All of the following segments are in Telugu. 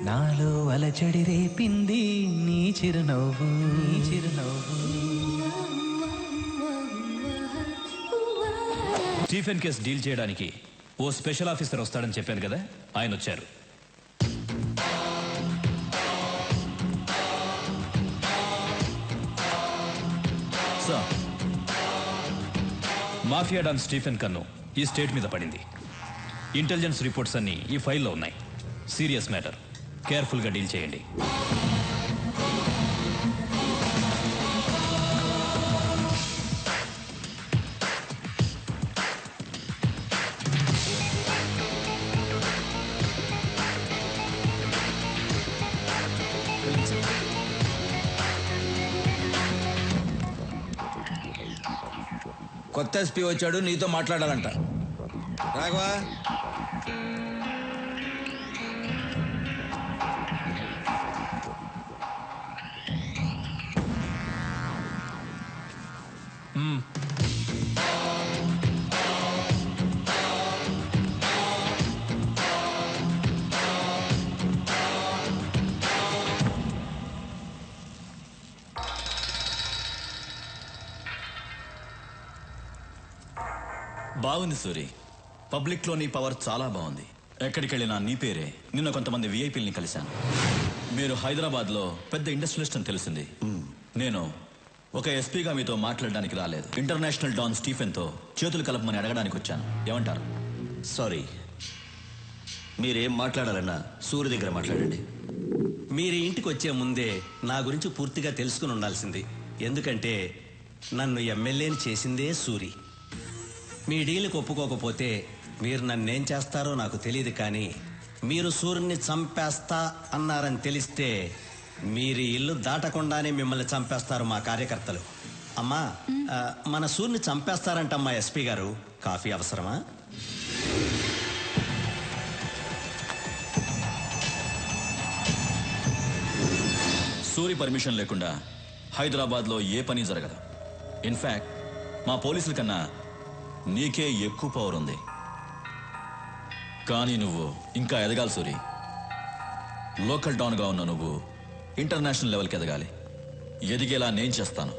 నాలో అలచడి రేపింది నీ చిరునవ్వు స్టీఫెన్ కేసు డీల్ చేయడానికి ఓ స్పెషల్ ఆఫీసర్ వస్తాడని చెప్పాను కదా, ఆయన వచ్చారు. సార్, మాఫియా డాన్ స్టీఫెన్ కన్ను ఈ స్టేట్ మీద పడింది. ఇంటెలిజెన్స్ రిపోర్ట్స్ అన్నీ ఈ ఫైల్లో ఉన్నాయి. సీరియస్ మ్యాటర్, కేర్ఫుల్గా డీల్ చేయండి. కొత్త ఎస్పీ వచ్చాడు, నీతో మాట్లాడాలంట. రాఘవా, బాగుంది సూరి. పబ్లిక్లో నీ పవర్ చాలా బాగుంది. ఎక్కడికి వెళ్ళినా నీ పేరే. నిన్న కొంతమంది విఐపీలని కలిశాను. మీరు హైదరాబాద్లో పెద్ద ఇండస్ట్రియలిస్ట్ అని తెలిసింది. నేను ఒక ఎస్పీగా మీతో మాట్లాడడానికి రాలేదు. ఇంటర్నేషనల్ డాన్ స్టీఫెన్తో చేతులు కలపమని అడగడానికి వచ్చాను. ఏమంటారు? సారీ, మీరేం మాట్లాడాలన్నా సూర్య దగ్గర మాట్లాడండి. మీరు ఇంటికి వచ్చే ముందే నా గురించి పూర్తిగా తెలుసుకుని ఉండాల్సింది. ఎందుకంటే నన్ను ఎమ్మెల్యేని చేసిందే సూరి. మీ డీల్కి ఒప్పుకోకపోతే మీరు నన్నేం చేస్తారో నాకు తెలియదు, కానీ మీరు సూర్యుని చంపేస్తా అన్నారని తెలిస్తే మీరు ఇల్లు దాటకుండానే మిమ్మల్ని చంపేస్తారు మా కార్యకర్తలు. అమ్మా, మన సూర్యుని చంపేస్తారంటమ్మా ఎస్పీ గారు. కాఫీ అవసరమా? సూరి పర్మిషన్ లేకుండా హైదరాబాద్లో ఏ పని జరగదు. ఇన్ఫ్యాక్ట్ మా పోలీసుల కన్నా నీకే ఎక్కువ పవర్ ఉంది. కానీ నువ్వు ఇంకా ఎదగాలి సూరి. లోకల్ డాన్గా ఉన్న నువ్వు ఇంటర్నేషనల్ లెవెల్కి ఎదగాలి. ఎదిగేలా నేను చేస్తాను.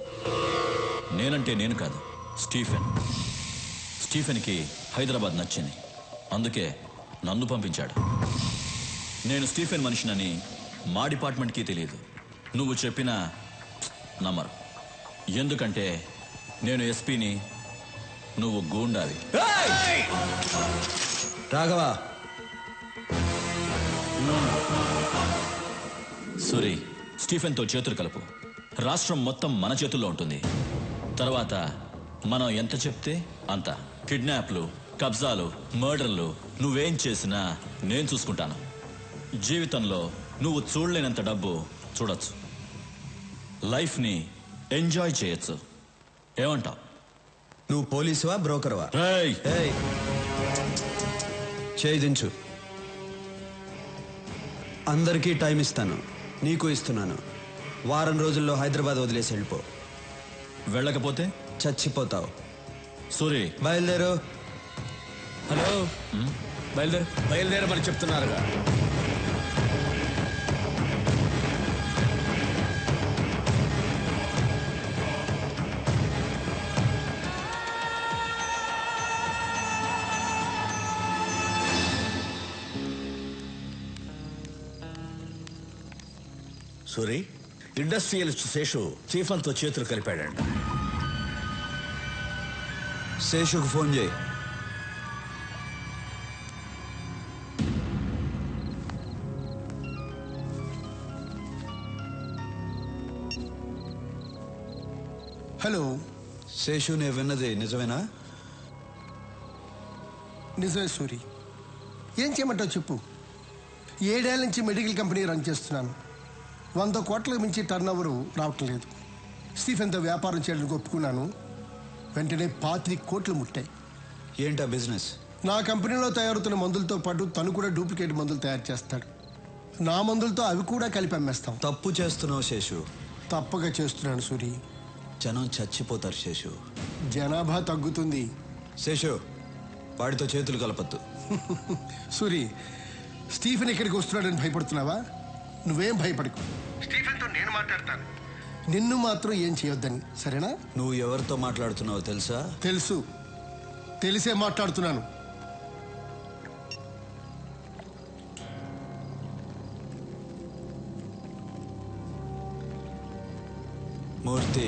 నేనంటే నేను కాదు, స్టీఫెన్. స్టీఫెన్కి హైదరాబాద్ నచ్చింది, అందుకే నన్ను పంపించాడు. నేను స్టీఫెన్ మనిషినని మా డిపార్ట్మెంట్కి తెలియదు. నువ్వు చెప్పినా నమ్మరు. ఎందుకంటే నేను ఎస్పీని, నువ్వు గూండావి. రాఘవా, సూరి, స్టీఫెన్తో చేతులు కలుపు. రాష్ట్రం మొత్తం మన చేతుల్లో ఉంటుంది. తర్వాత మనం ఎంత చెప్తే అంత. కిడ్నాప్లు, కబ్జాలు, మర్డర్లు నువ్వేం చేసినా నేను చూసుకుంటాను. జీవితంలో నువ్వు చూడలేనంత డబ్బు చూడొచ్చు. లైఫ్ని ఎంజాయ్ చేయొచ్చు. ఏమంటావు? నువ్వు పోలీసువా, బ్రోకర్వా? ఏయ్! చేయించు. అందరికీ టైం ఇస్తాను, నీకు ఇస్తున్నాను. వారం రోజుల్లో హైదరాబాద్ వదిలేసి వెళ్ళిపో. వెళ్ళకపోతే చచ్చిపోతావు. సూరి, బయలుదేరు. హలో, బయలుదేరమని చెప్తున్నారుగా. సూరి, ఇండస్ట్రియలిస్ట్ శేషు చీఫ్తో చేతులు కలిపాడంట. శేషుకు ఫోన్ చేయి. హలో శేషు, నేను విన్నది నిజమేనా? నిజమే సూరి. ఏం చేయమంటావు చెప్పు. 7 ఏళ్ల నుంచి మెడికల్ కంపెనీ రన్ చేస్తున్నాను. 100 కోట్లకు మించి టర్న్ ఓవర్ రావటం లేదు. స్టీఫెన్తో వ్యాపారం చేయడానికి ఒప్పుకున్నాను. వెంటనే 25 కోట్లు ముట్టాయి. ఏంటా బిజినెస్? నా కంపెనీలో తయారవుతున్న మందులతో పాటు తను కూడా డూప్లికేట్ మందులు తయారు చేస్తాడు. నా మందులతో అవి కూడా కలిపి అమ్మేస్తాం. తప్పు చేస్తున్నావు శేషు. తప్పగా చేస్తున్నాను సూరి. జనం చచ్చిపోతారు శేషు. జనాభా తగ్గుతుంది. శేషు, వాడితో చేతులు కలపద్దు. సూరి, స్టీఫెన్ ఇక్కడికి వస్తున్నాడని భయపడుతున్నావా? నువ్వేం భయపడకు. స్టీఫెన్తో నేను మాట్లాడతాను. నిన్ను మాత్రం ఏం చేయొద్దని, సరేనా? నువ్వు ఎవరితో మాట్లాడుతున్నావో తెలుసా? తెలుసు, తెలిసే మాట్లాడుతున్నాను. మూర్తి,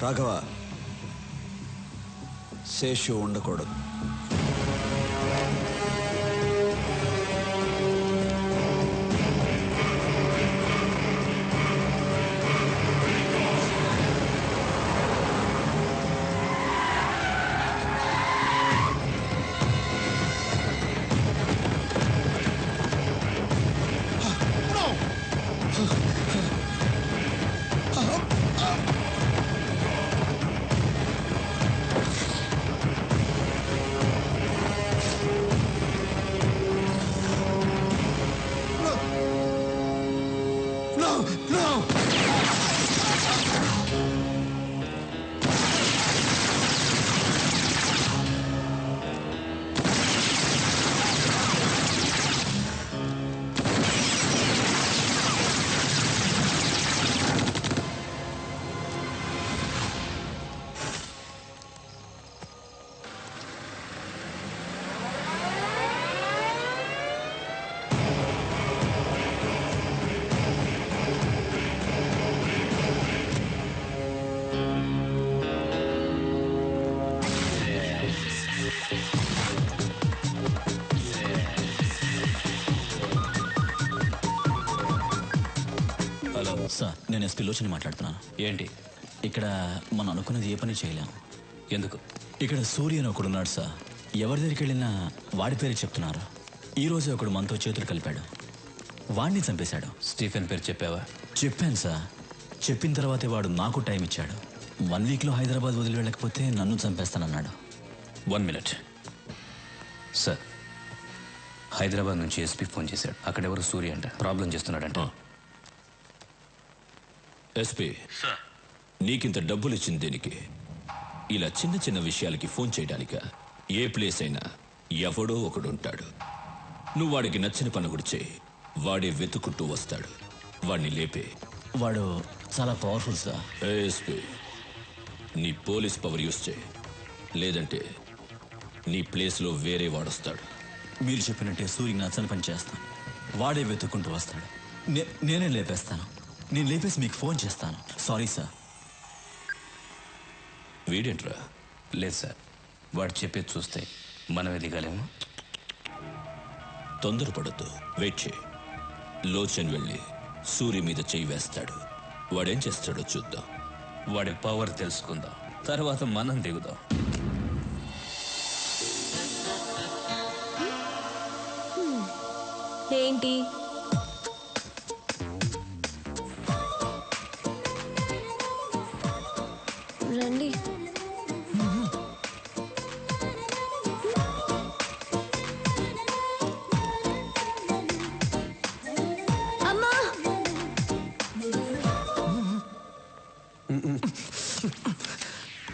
రాఘవ, శేషు ఉండకూడదు. సార్, నేను ఎస్పీ లోచని మాట్లాడుతున్నాను. ఏంటి? ఇక్కడ మనం అనుకున్నది ఏ పని చేయలేం. ఎందుకు? ఇక్కడ సూర్య అని ఒకడున్నాడు సార్. ఎవరి దగ్గరికి వెళ్ళినా వాడి పేరు చెప్తున్నారు. ఈ రోజే ఒకడు మనతో చేతులు కలిపాడు, వాడిని చంపేశాడు. స్టీఫెన్ పేరు చెప్పావా? చెప్పాను సార్. చెప్పిన తర్వాతే వాడు నాకు టైం ఇచ్చాడు. 1 వీక్లో హైదరాబాద్ వదిలి వెళ్ళకపోతే నన్ను చంపేస్తానన్నాడు. 1 మినిట్ సార్. హైదరాబాద్ నుంచి ఎస్పీ ఫోన్ చేశాడు. అక్కడెవరు సూర్య అంట ప్రాబ్లం చేస్తున్నాడంట. ఎస్పీ, నీకింత డబ్బులు ఇచ్చింది దేనికి? ఇలా చిన్న చిన్న విషయాలకి ఫోన్ చేయడానిక? ఏ ప్లేస్ అయినా ఎవడో ఒకడు ఉంటాడు. నువ్వు వాడికి నచ్చిన పని కూడా చేయి, వాడే వెతుకుంటూ వస్తాడు. వాడిని లేపే. వాడు చాలా పవర్ఫుల్ సార్. ఎస్పీ, నీ పోలీస్ పవర్ యూస్ చేయి, లేదంటే నీ ప్లేస్లో వేరే వాడొస్తాడు. మీరు చెప్పినట్టే సూర్యకి నచ్చని పని చేస్తాను. వాడే వెతుక్కుంటూ వస్తాడు. నేనే లేపేస్తాను. నేను లేపేసి మీకు ఫోన్ చేస్తాను. Sorry sir. వీడేంట్రా? లేదు సార్, వాడు చెప్పేది చూస్తే మనం ఎదిగాలేము. తొందరపడద్దు, వెయిట్ చేయి. లోచన్ వెళ్ళి సూర్య మీద చేయి వేస్తాడు. వాడేం చేస్తాడో చూద్దాం. వాడి పవర్ తెలుసుకుందాం, తర్వాత మనం దిగుదాం. ఏంటి? రండి. అమ్మా!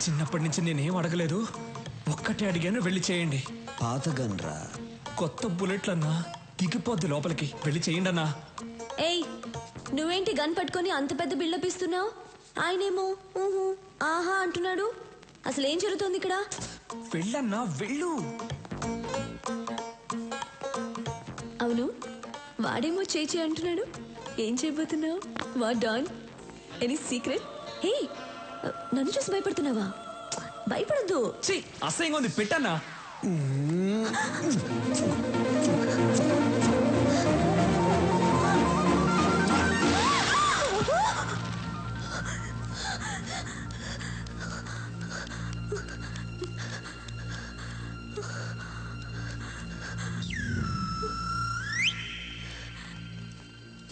చిన్నప్పటి నుంచి నేనేం అడగలేదు, ఒక్కటే అడిగాను, వెళ్ళి చేయండి. పాత గన్రా. కొత్త బుల్లెట్లన్నా దిగిపోద్ది లోపలికి, వెళ్ళి చేయండి అన్నా. ఏయ్, నువ్వేంటి గన్ పట్టుకొని అంత పెద్ద బిల్డప్ ఇస్తున్నావు? ఆయనేమో ఊహు ఆహా అంటున్నాడు. అసలు ఏం జరుగుతోంది ఇక్కడ? వెళ్ళన్నా, వెళ్ళు. అవును, వాడేమో చేచి అంటున్నాడు. ఏం చేయబోతున్నావు? వా డాన్? Any secret? హే, నన్ను చూసి భయపడుతున్నావా? భయపడద్దు. ఛీ, అసహ్యంగా ఉంది, పెట్టన్నా.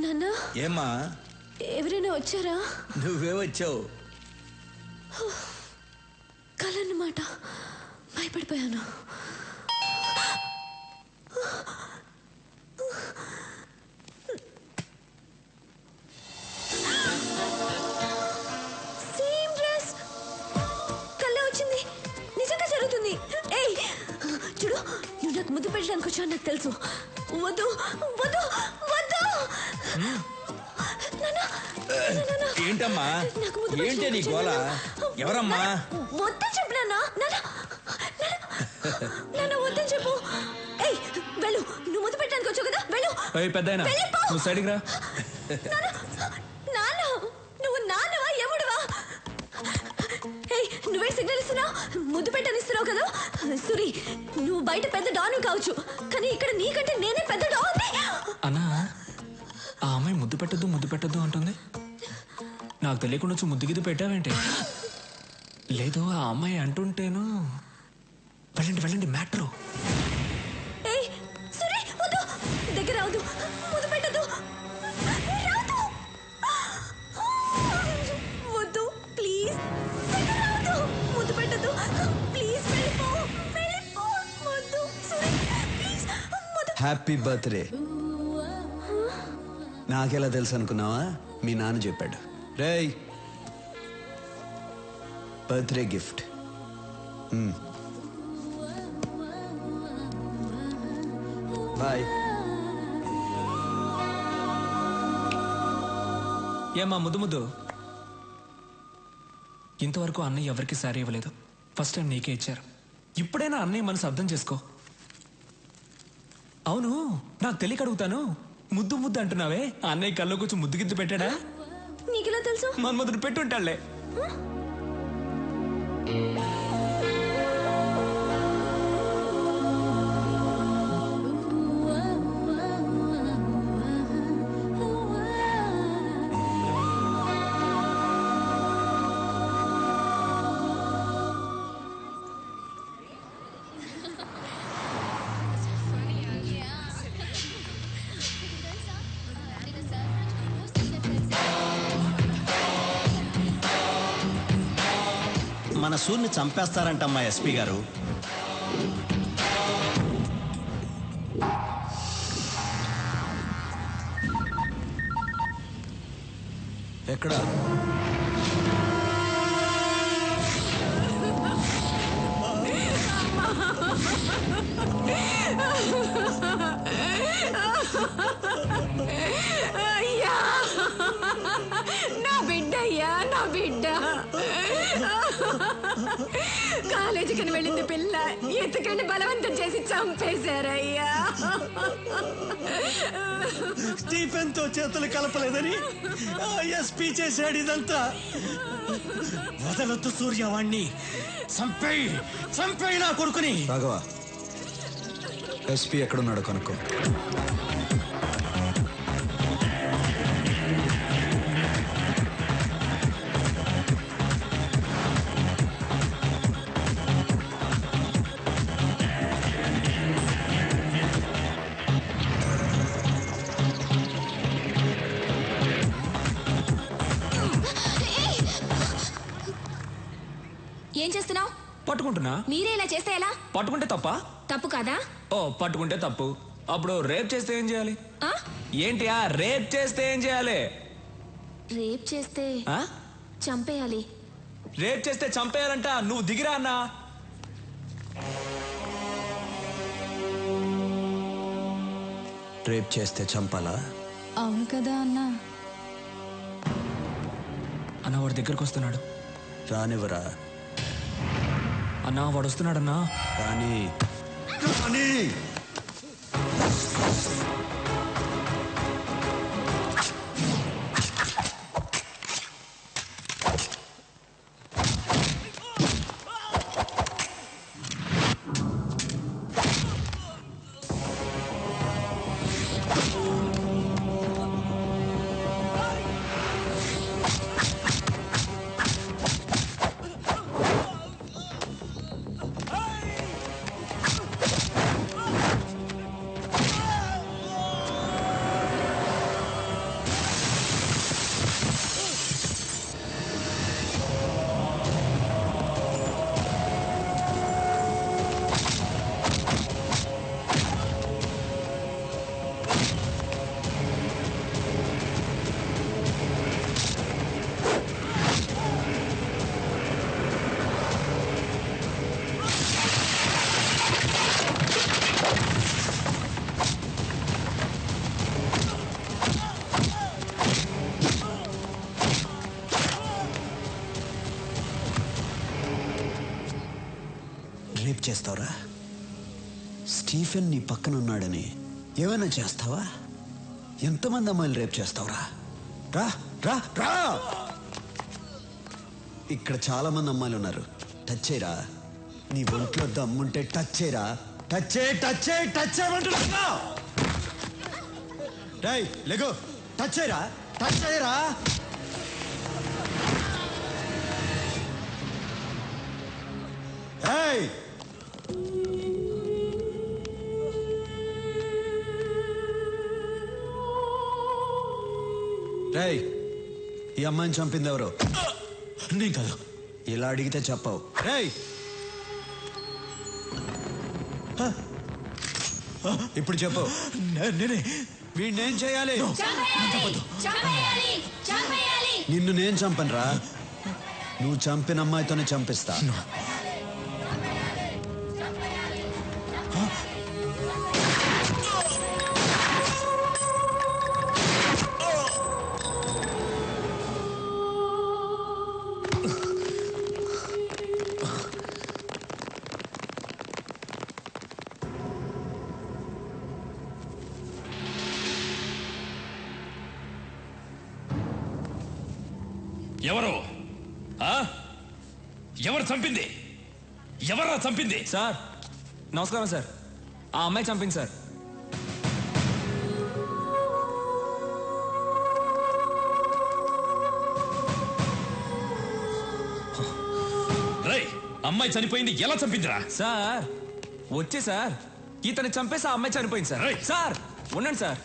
నాన్న, ఏమ్మా, ఎవరైనా వచ్చారా? నువ్వే వచ్చావు. కలన్నమాట, భయపడిపోయాను. Same dress. ముద్దు పెట్టడానికి వచ్చాను నాకు తెలుసు. వద్దు వద్దు వద్దు. ఏంటమ్మా ఏంటి నీ గోల? ఎవరమ్మా? వద్దని చెప్పు నాన్న. వద్దని చెప్పు. ఏయ్ వెళ్ళు, నువ్వు ముద్దు పెట్టడానికి వచ్చావు కదా, వెళ్ళు. పెద్దాయనా నువ్వు సైడ్కి రా. నాన్న నువ్వు నాన్నవా ఎముడువా? ఏయ్ నువ్వే సిగ్నల్ ఇస్తున్నావు, ముద్దు పెట్టని ఇస్తున్నావు కదా. సురి నువ్వు బయట పెద్ద డాను కావచ్చు, కానీ ఇక్కడ నీకంటే నేనే పెద్ద డాన్. అన్నా ఆ అమ్మాయి ముద్దు పెట్టద్దు అంటుంది. నాకు తెలియకుండా వచ్చి ముద్దు గిద్దు పెట్టావేంటి? లేదు ఆ అమ్మాయి అంటుంటేను. వెళ్ళండి మ్యాటరు. ఏయ్ సురి వద్దు, దగ్గర రావద్దు, ముద్దు పెట్టద్దు, వద్దు ప్లీజ్, దగ్గర రావద్దు, ముద్దు పెట్టద్దు ప్లీజ్, వెళ్ళిపో వద్దు సురి ప్లీజ్. Happy birthday. నాకెలా తెలుసు అనుకున్నావా? మీ నాన్న చెప్పాడు. రేయ్ బర్త్డే గిఫ్ట్. బాయ్. ఏమా ముద్దు ఇంతవరకు అన్నయ్య ఎవరికి సారీ ఇవ్వలేదు. ఫస్ట్ టైం నీకే ఇచ్చారు. ఇప్పుడైనా అన్నయ్య మనసు అర్థం చేసుకో. అవును నాకు తెలియక అడుగుతాను, ముద్దు అంటున్నావే, అన్నయ్య కల్లో కొంచెం ముద్దు గిద్దు పెట్టాడా? నీకెలా తెలుసు? మన్మధుడు పెట్టుంటాళ్లే. మన సూర్ని చంపేస్తారంటమ్మా ఎస్పీ గారు. ఎక్కడ? అయ్యా నా బిడ్డ, అయ్యా నా బిడ్డ. కాలేజీకి వెళ్ళింది పిల్ల, ఎత్తుకండి బలవంతం చేసి చంపేశారయ్యా. స్టీఫెన్ తో చేతులు కలపలేదని ఎస్పీ చేశాడు ఇదంతా. వదలొద్దు సూర్యవాణ్ణి, చంపేయి నా కొడుకుని. రాఘవ, ఎస్పీ ఎక్కడున్నాడో కనుక్కో. ఏం చేస్తున్నావు? పట్టుకుంటున్నా. మీరే ఇలా చేస్తే ఎలా? పట్టుకుంటే తప్ప? తప్పు కాదా? ఓ పట్టుకుంటే తప్పు. అప్పుడు రేప్ చేస్తే ఏం చేయాలి? ఏంటి రేప్ చేస్తే ఏం చేయాలి? రేప్ చేస్తే చంపేయాలి. రేప్ చేస్తే చంపేయాలంట. నువ్వు దిగిరా అన్నా. రేప్ చేస్తే చంపాలా? అవును కదా అన్నా. అన్న వాడి దగ్గరకు వస్తున్నాడు. రానివ్వరా? అన్నా వాడు వస్తున్నాడన్నా. రాని. చేస్తావురా? స్టీఫెన్ నీ పక్కన ఉన్నాడని ఏమైనా చేస్తావా? ఎంతమంది అమ్మాయిలు రేప్ చేస్తావురా? రా రా రా! ఇక్కడ చాలా మంది అమ్మాయిలు ఉన్నారు. టచ్ చేయరా. నీ ఒంట్లో దమ్ముంటే టచ్ చేయరా. టచ్ చేయి, టచ్ చేయి, టచ్ చేయమంటున్నా. రేయ్ లెగో, టచ్ చేయరా, టచ్ చేయరా. ఏయ్ రేయ్, ఈ అమ్మాయిని చంపింది ఎవరు? నేను కాదు. ఇలా అడిగితే చెప్పవు. రేయ్ ఇప్పుడు చెప్పు. నేనే. వీడినేం చేయాలి? నిన్ను నేను చంపనురా. నువ్వు చంపిన అమ్మాయితోనే చంపిస్తా. ఎవరు? ఎవరు చంపింది? ఎవరా చంపింది? సార్ నమస్కారం సార్. ఆ అమ్మాయి చంపింది సార్. రై, అమ్మాయి చనిపోయింది. ఎలా చంపిందిరా? సార్ వచ్చే సార్, ఇతను చంపేసి ఆ అమ్మాయి చనిపోయింది సార్. సార్ ఉండండి సార్,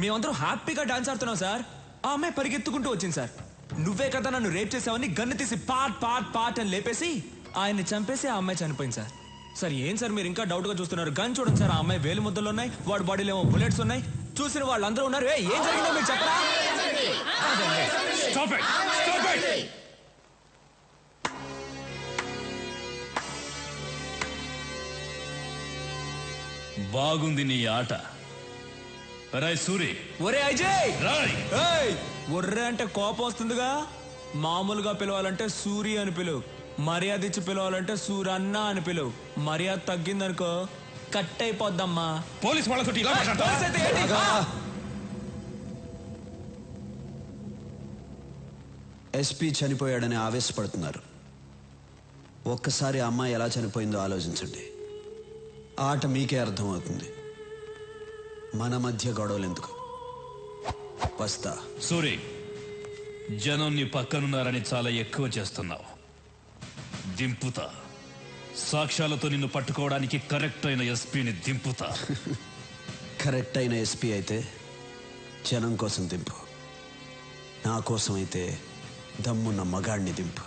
మేమందరం హ్యాపీగా డాన్స్ ఆడుతున్నాం సార్. ఆ అమ్మాయి పరిగెత్తుకుంటూ వచ్చింది సార్. నువ్వే కదా నన్ను రేప్ చేసావని గన్ను తీసి పాట్ పాట్ పాట్ అని లేపేసి ఆయన్ని చంపేసి ఆ అమ్మాయి చనిపోయింది సార్. సార్ ఏం సార్ మీరు ఇంకా డౌట్ గా చూస్తున్నారు? గన్ చూడండి సార్, ఆ అమ్మాయి వేలు ముద్దలు ఉన్నాయి, వాడి బాడీలో ఏమో బుల్లెట్స్ ఉన్నాయి. చూసిన వాళ్ళందరూ ఉన్నారు. ఏం జరిగిందో మీకు చెప్పరా? Stop it! Stop it! బాగుంది నీ ఆట. రాయ్ సూరి. ఒరే అజయ్, రాయ్. ఒర్రే అంటే కోపం వస్తుందిగా. మామూలుగా పిలవాలంటే సూరి అని పిలువు, మర్యాద ఇచ్చి పిలవాలంటే సూరన్న అని పిలువు. మర్యాద తగ్గిందనుకో కట్ అయిపోద్దమ్మా. పోలీస్ వాళ్ళతో ఇలా మాట్లాడతావా? ఎస్పీ చనిపోయాడని ఆవేశపడుతున్నారు. ఒక్కసారి ఆ అమ్మాయి ఎలా చనిపోయిందో ఆలోచించండి. ఆట మీకే అర్థమవుతుంది. మన మధ్య గొడవలు ఎందుకు? వస్తా. సూరి, జనం నీ పక్కనున్నారని చాలా ఎక్కువ చేస్తున్నావు. దింపుతా. సాక్ష్యాలతో నిన్ను పట్టుకోవడానికి కరెక్ట్ అయిన ఎస్పీని దింపుతా. కరెక్ట్ అయిన ఎస్పీ అయితే జనం కోసం దింపు. నా కోసం అయితే దమ్మున్న మగాడిని దింపు.